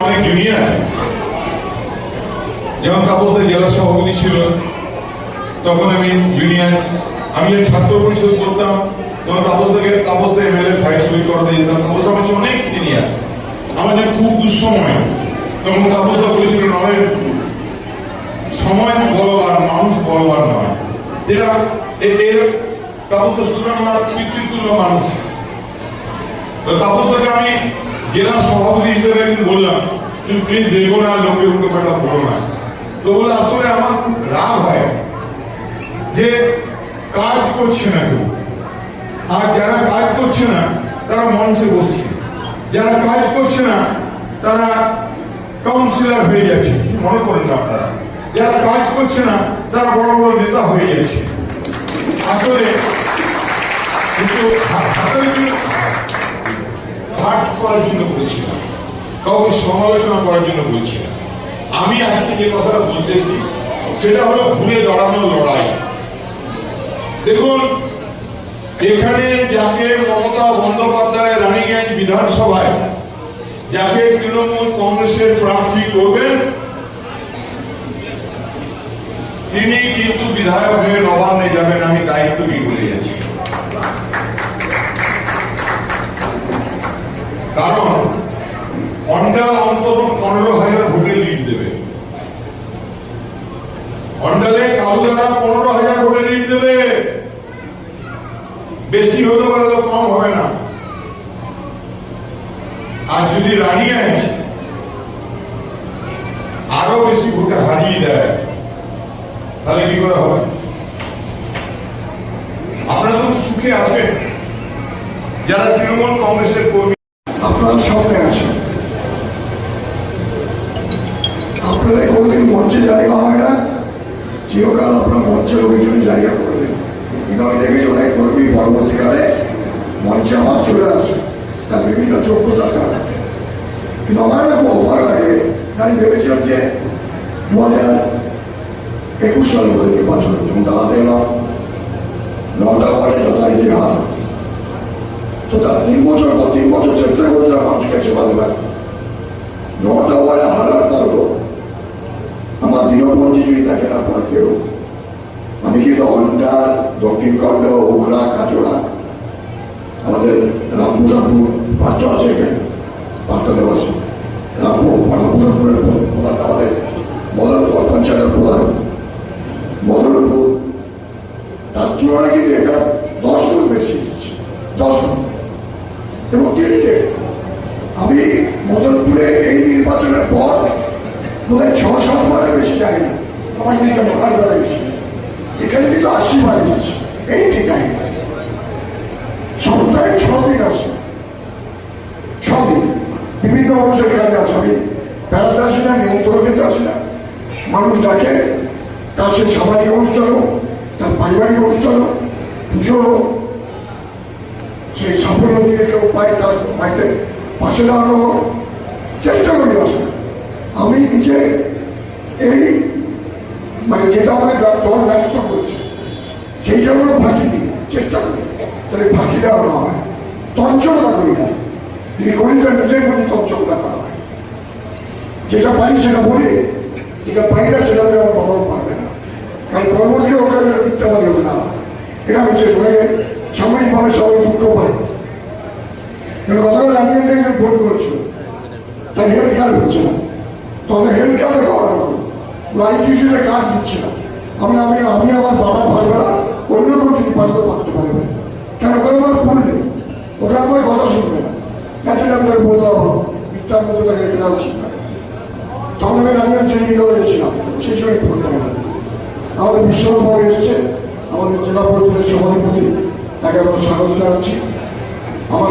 অনেক জুনিয়র যেমন কাপড় জেলা সভাপতি ছিল, তখন আমি জুনিয়র, আমি ছাত্র পরিষদ করতাম, তখন কাপড় এমএলএ ফাইল সই করাতে যেতাম। কাপড় আমার অনেক সিনিয়র, আমাদের খুব দুঃসময়। তখন কাপড় বলেছিল নরেন, সময় বলবার মানুষ বলবার নয়, যেটা এর কাপড় সুতরাং আমার পিতৃতুল্য মানুষ। কাপড়কে আমি জেলা সভাপতি হিসেবে একদিন বললাম, তুমি প্লিজ দেখবো না, লোকের উল্টো পাল্টা বলো না। তো বলে আসলে আমার খুব রাগ হয় যে কাজ করছে না কেউ, আর যারা কাজ করছে না তারা মঞ্চে বসছে, যারা কাজ করছে না তারা কাউন্সিলর হয়ে যাচ্ছে। মনে করেন না আপনারা, যারা কাজ করছে না তারা বড় বড় নেতা হয়ে যাচ্ছে। আসলে পাঠ করার জন্য বলছি না, কাউকে সমালোচনা করার জন্য বলছি না। আমি আজকে যে কথাটা বলতে এসেছি সেটা হলো ঘুরে দাঁড়ানোর লড়াই। দেখুন, এখানে যাকে মমতা বন্দ্যোপাধ্যায় রানীগঞ্জ বিধানসভায় যাকে তৃণমূল কংগ্রেসের প্রার্থী করবেন, তিনি কিন্তু বিধায়ক হয়ে নবান্নে যাবেন, আমি দায়িত্ব নিয়ে বলে যাচ্ছি। কারণ অন্ডাল অন্তত 15,000 ভোটে লিড দেবে, অন্ডালে কালুদারা 15,000 ভোটে লিড দেবে, বেশি হতে পারে তো কম হবে না। আর যদি রানীগঞ্জ আরো বেশি ভোটে হারিয়ে দেয় তাহলে কি করে হবে? আপনারা তো সুখে আছেন যারা তৃণমূল কংগ্রেসের কর্মী, আপনারা সামনে আছেন, আপনাদের কোনোদিন মঞ্চে জায়গা হয় না, চিরকাল আপনার মঞ্চের অভিযোগে জায়গা করে দেন। কিন্তু আমি দেখেছি অনেক কর্মী পরবর্তীকালে মঞ্চে আমার চলে আসে, তার বিভিন্ন যোগ্যতার কারণে। কিন্তু আমার না খুব ভয় লাগে, আমি ভেবেছিলাম যে 2021 সাল বোধ নির্বাচন যখন দাঁড়াতে এলাম, 9টা ওয়ার্ডে যথারীতি হার। তো তার 3 বছর চেষ্টা করছিলাম মানুষকে সেবা দেবার। 9টা ওয়ার্ডে হারার পরও আমার দীনবন্ধী যদি দেখেন আপনার কেউ, আমি কিন্তু অন্ডার, দক্ষিণ খণ্ড, ওখরা, কাচড়া, আমাদের রামপুরাপুর পাত্র আছে, এখানে পাত্র দেওয়া আছে, রামপুরাপুরের প্রধান, আমাদের মদনপুর পঞ্চায়েতের প্রধান মদনপুর, তার তুলনায় কিন্তু এটা 10 গুণ বেশি এসেছে, 10 গুণ। এবং দিল্লিতে আমি মদনপুরে এই নির্বাচনের পর বোধহয় 6-7 বারের বেশি যাই না, আমার কিন্তু 9 বারের বেশি। এখানে কিন্তু 80 বার এসেছে এই ঠিকায়, সপ্তাহে 6 দিন আসে, 6 দিন বিভিন্ন মানুষের কাজে আসে। আমি বেড়াতে আসি না, নিমন্ত্রণ খেতে আসি না, মানুষ ডাকে, তার সে সামাজিক অনুষ্ঠান হোক, তার পারিবারিক অনুষ্ঠান হোক, পুজো হোক, সেই সাফল্য দিয়ে কেউ পায়, তার বাড়িতে পাশে দাঁড়ানো হোক, চেষ্টা করি আসে। আমি নিজে এই যেটা আমাদের দল ব্যস্ত করছে সেই জন্য ফাঁকি দিই, চেষ্টা করি তাহলে ফাঁকি দেওয়া না হয়, তঞ্চকতা করি না। এই করি তার নিজের প্রতি তঞ্চকতা করা হয়, যেটা পাই সেটা বলি, যেটা পাই না সেটা আমার বদল পারবে না। কারণ পরবর্তী ওখানে মিথ্যাবাদী হতে না হয়, এটা বিশেষ করে সাময়িকভাবে সবাই দুঃখ পায়। গতকাল আমি ভোট করেছিল, তাই হেলথ কার্ড হচ্ছে না, তখন হেলথ কার্ডে পাওয়া না, লাইফ ইস্যুতে কার্ড দিচ্ছে না। আমি আমার বাবা ভাইরা অন্য কোনো কিছু পাঠাতে পারতে পারবে, কেন ওখানে আমার ভুল নেই, ওখানে আমার কথা শুনবে না, কাছে আমি তাকে বলতে পারবো মিথ্যার মধ্যে তাকে দেওয়া উচিত না। তখন আমি ট্রেনিং করে গেছিলাম, সেই সময় ভোট করে না। আমাদের বিশ্বভাবে এসেছে, আমাদের জেলা পরিষদের সভাধিপতি, তাকে আমরা স্বাগত জানাচ্ছি। আমার